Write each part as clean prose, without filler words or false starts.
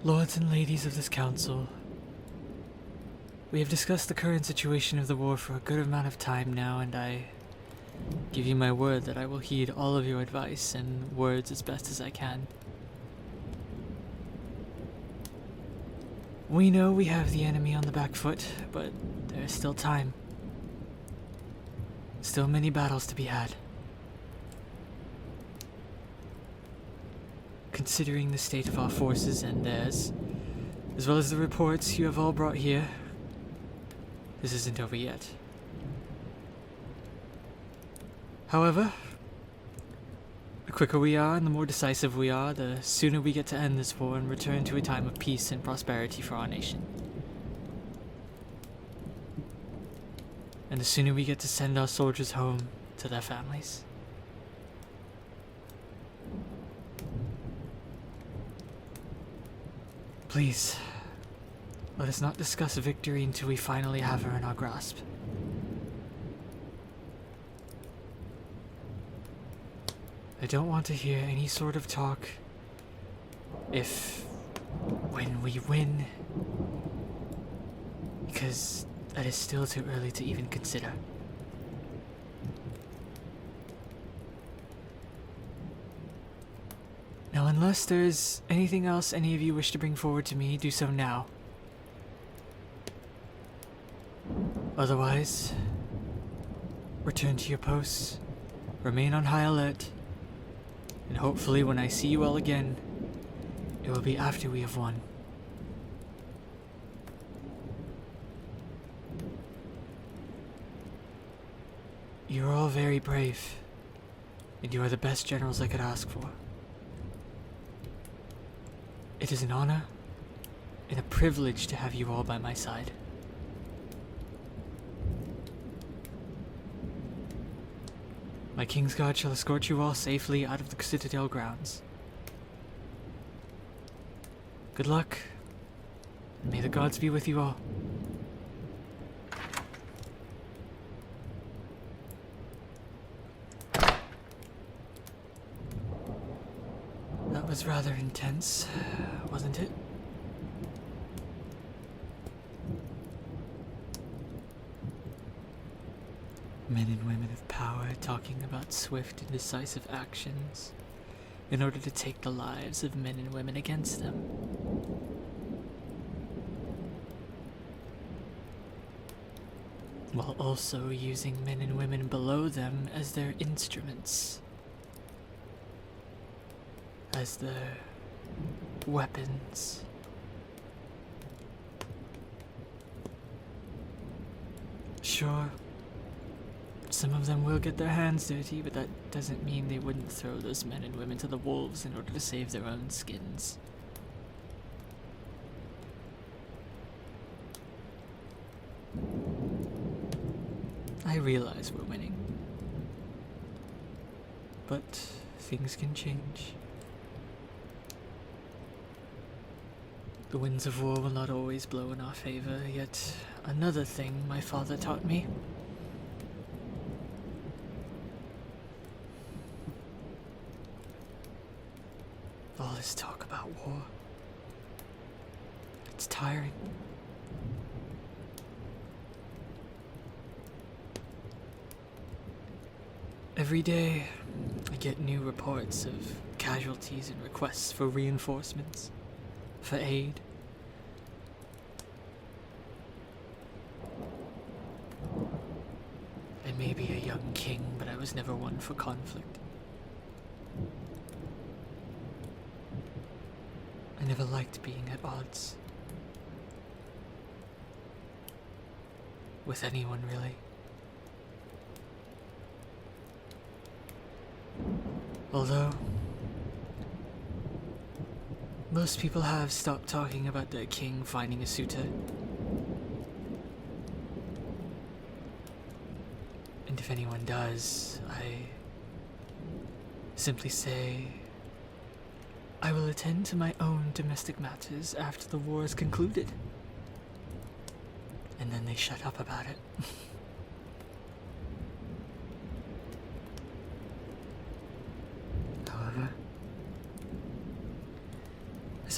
Lords and ladies of this council, we have discussed the current situation of the war for a good amount of time now, and I give you my word that I will heed all of your advice and words as best as I can. We know we have the enemy on the back foot, but there is still time. Still many battles to be had. Considering the state of our forces and theirs, as well as the reports you have all brought here, this isn't over yet. However, the quicker we are and the more decisive we are, the sooner we get to end this war and return to a time of peace and prosperity for our nation. And the sooner we get to send our soldiers home to their families. Please, let us not discuss victory until we finally have her in our grasp. I don't want to hear any sort of talk when we win, because that is still too early to even consider. Now, unless there's anything else any of you wish to bring forward to me, do so now. Otherwise, return to your posts, remain on high alert, and hopefully when I see you all again, it will be after we have won. You are all very brave, and you are the best generals I could ask for. It is an honor and a privilege to have you all by my side. My King's Guard shall escort you all safely out of the Citadel grounds. Good luck, and may the gods be with you all. That was rather intense, wasn't it? Men and women of power talking about swift and decisive actions in order to take the lives of men and women against them. While also using men and women below them as their instruments, as their weapons. Sure, some of them will get their hands dirty, but that doesn't mean they wouldn't throw those men and women to the wolves in order to save their own skins. I realize we're winning, but things can change. The winds of war will not always blow in our favor, yet another thing my father taught me. All this talk about war, it's tiring. Every day, I get new reports of casualties and requests for reinforcements, for aid. I may be a young king, but I was never one for conflict. I never liked being at odds. With anyone, really. Although, most people have stopped talking about their king finding a suitor. And if anyone does, I simply say, I will attend to my own domestic matters after the war is concluded. And then they shut up about it. However,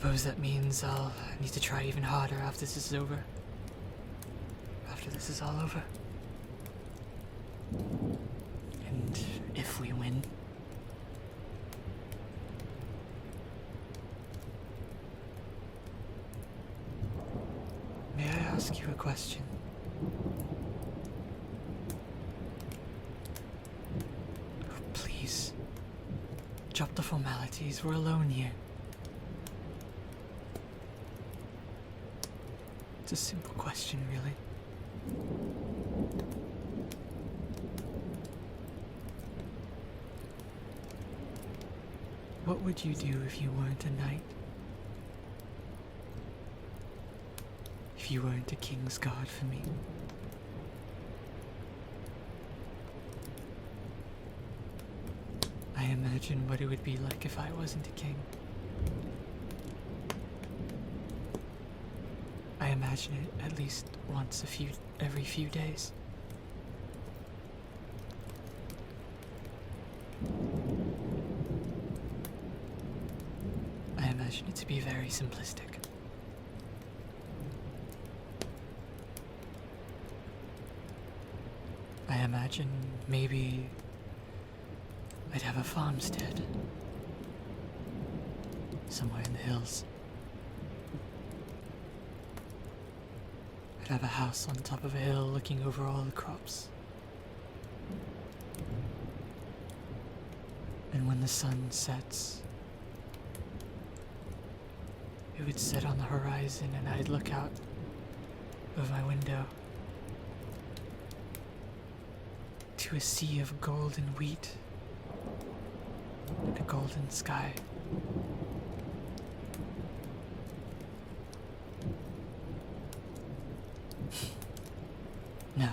suppose that means I'll need to try even harder after this is over. After this is all over. And if we win. May I ask you a question? Oh, please. Drop the formalities. We're alone here. It's a simple question, really. What would you do if you weren't a knight? If you weren't a king's guard for me? I imagine what it would be like if I wasn't a king. I imagine it at least once every few days. I imagine it to be very simplistic. I imagine maybe I'd have a farmstead somewhere in the hills. I'd have a house on top of a hill looking over all the crops. And when the sun sets, it would set on the horizon and I'd look out of my window to a sea of golden wheat and a golden sky. No.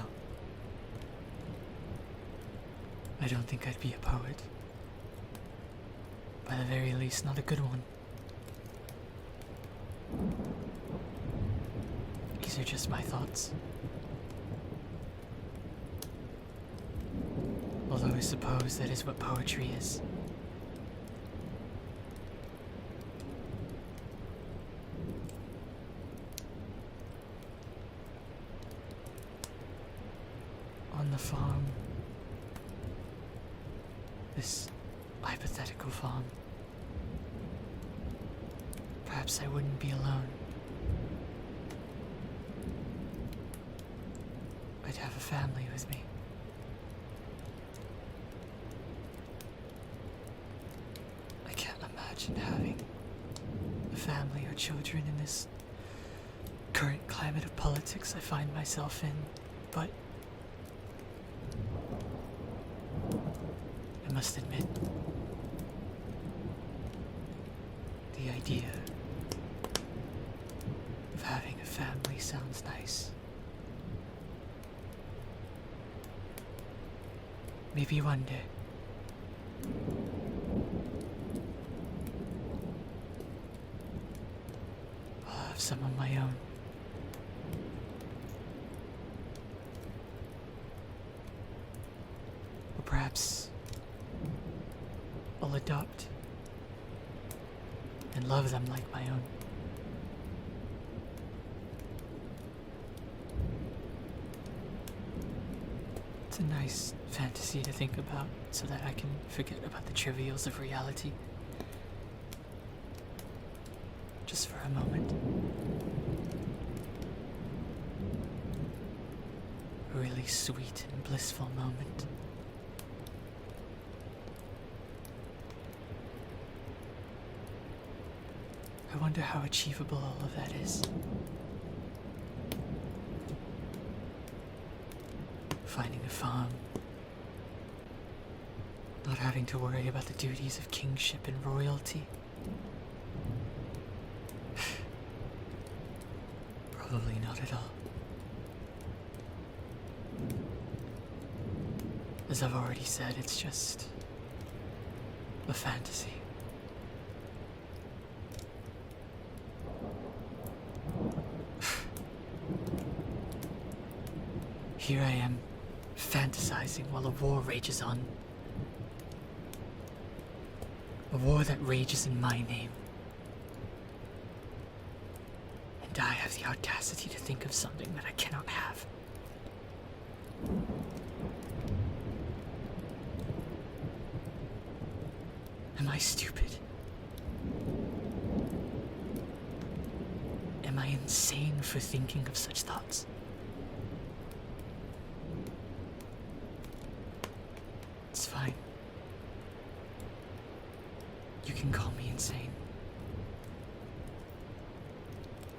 I don't think I'd be a poet. By the very least, not a good one. These are just my thoughts. Although I suppose that is what poetry is. On the farm, this hypothetical farm, perhaps I wouldn't be alone. I'd have a family with me. I can't imagine having a family or children in this current climate of politics I find myself in, but I must admit, the idea of having a family sounds nice. Maybe one day. I'll have some of my own. Or perhaps I'll adopt and love them like my own. It's a nice fantasy to think about so that I can forget about the trivials of reality. Just for a moment. A really sweet and blissful moment. I wonder how achievable all of that is. Finding a farm. Not having to worry about the duties of kingship and royalty. Probably not at all. As I've already said, it's just a fantasy. Here I am, fantasizing while a war rages on. A war that rages in my name. audacity to think of something that I cannot have. Am I stupid? Am I insane for thinking of such thoughts? It's fine. You can call me insane.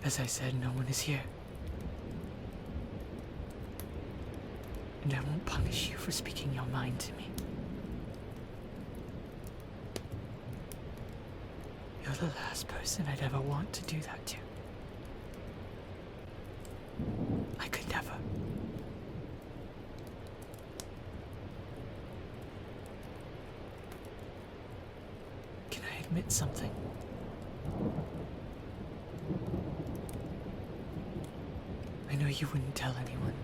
As I said, no one is here. And I won't punish you for speaking your mind to me. You're the last person I'd ever want to do that to. I could never. Can I admit something? I know you wouldn't tell anyone.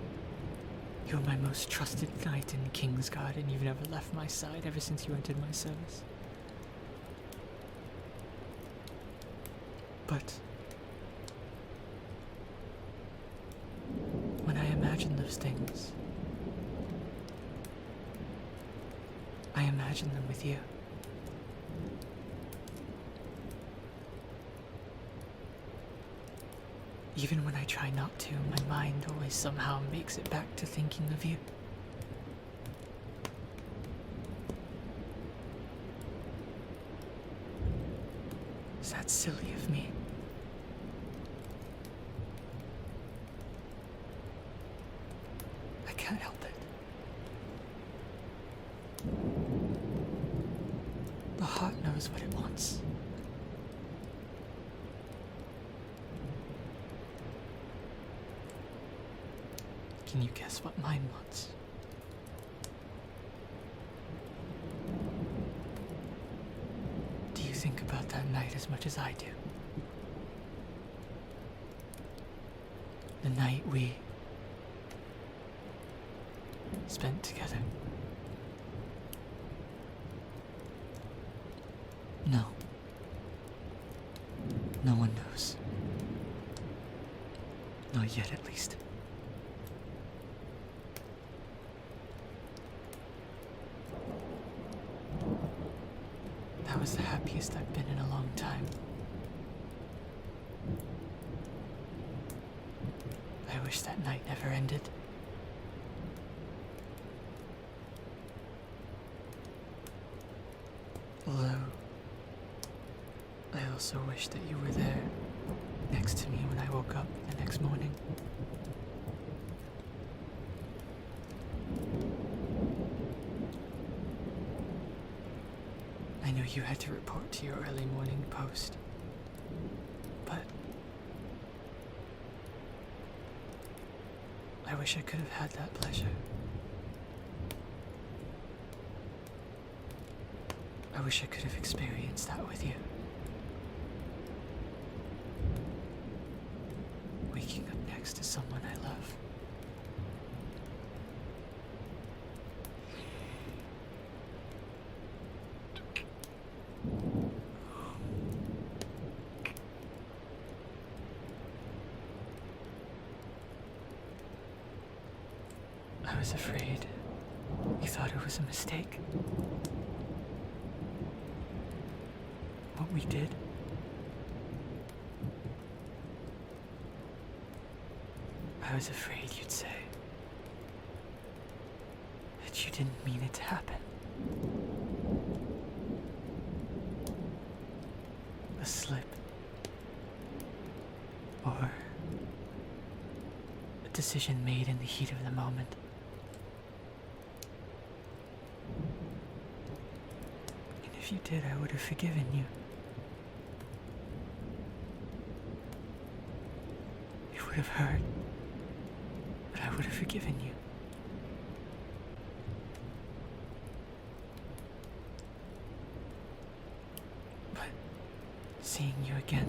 You're my most trusted knight in Kingsguard, and you've never left my side ever since you entered my service. But when I imagine those things, I imagine them with you. Even when I try not to, my mind always somehow makes it back to thinking of you. Is that silly of me? I can't help it. The heart knows what it wants. Can you guess what mine wants? Do you think about that night as much as I do? The night we spent together? No. No one knows. Not yet, at least. That was the happiest I've been in a long time. I wish that night never ended. Although, I also wish that you were there, next to me when I woke up the next morning. I know you had to report to your early morning post, but I wish I could have had that pleasure. I wish I could have experienced that with you. Waking up next to someone I love. I was afraid you thought it was a mistake. What we did. I was afraid you'd say that you didn't mean it to happen. A slip. Or a decision made in the heat of the moment. And if you did, I would have forgiven you. It would have hurt, but I would have forgiven you. But seeing you again,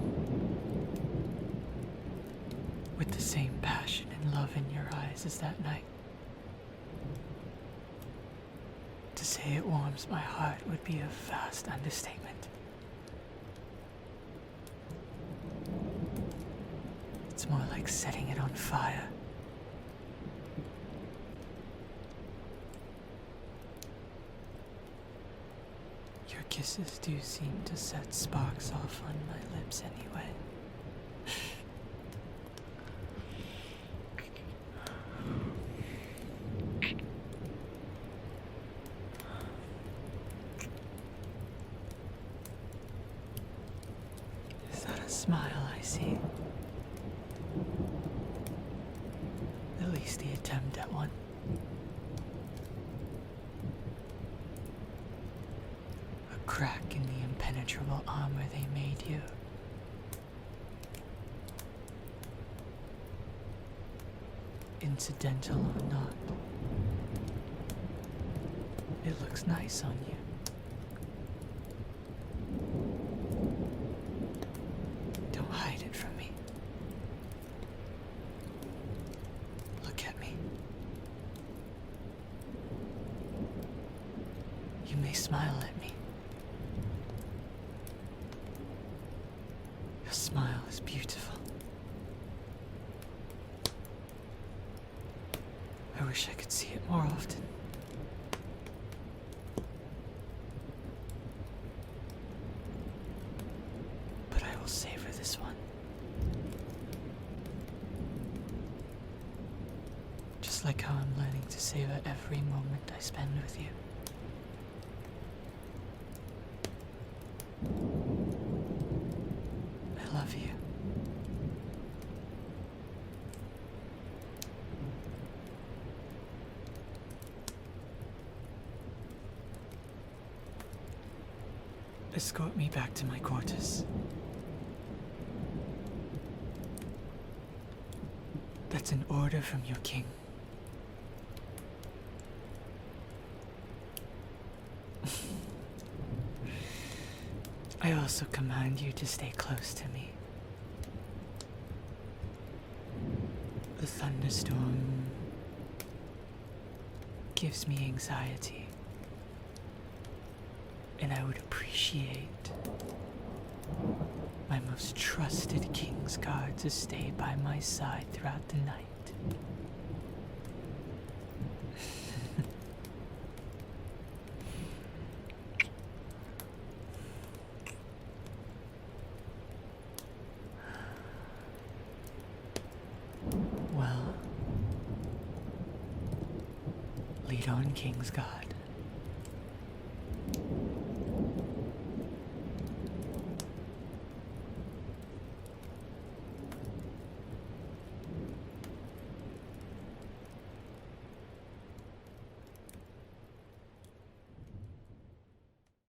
with the same passion and love in your eyes as that night, to say it warms my heart would be a vast understatement. It's It's more like setting it on fire. Your kisses do seem to set sparks off on my lips anyway. Is that a smile I see? At least the attempt at one. A crack in the impenetrable armor they made you. Incidental or not, it looks nice on you. Don't hide it from me. Look at me. You may smile at me. Your smile is beautiful. I wish I could see it more often. But I will savor this one. Just like how I'm learning to savor every moment I spend with you. I love you. Escort me back to my quarters. That's an order from your king. I also command you to stay close to me. The thunderstorm gives me anxiety. And I would appreciate my most trusted king's guard to stay by my side throughout the night. Well, lead on, king's guard.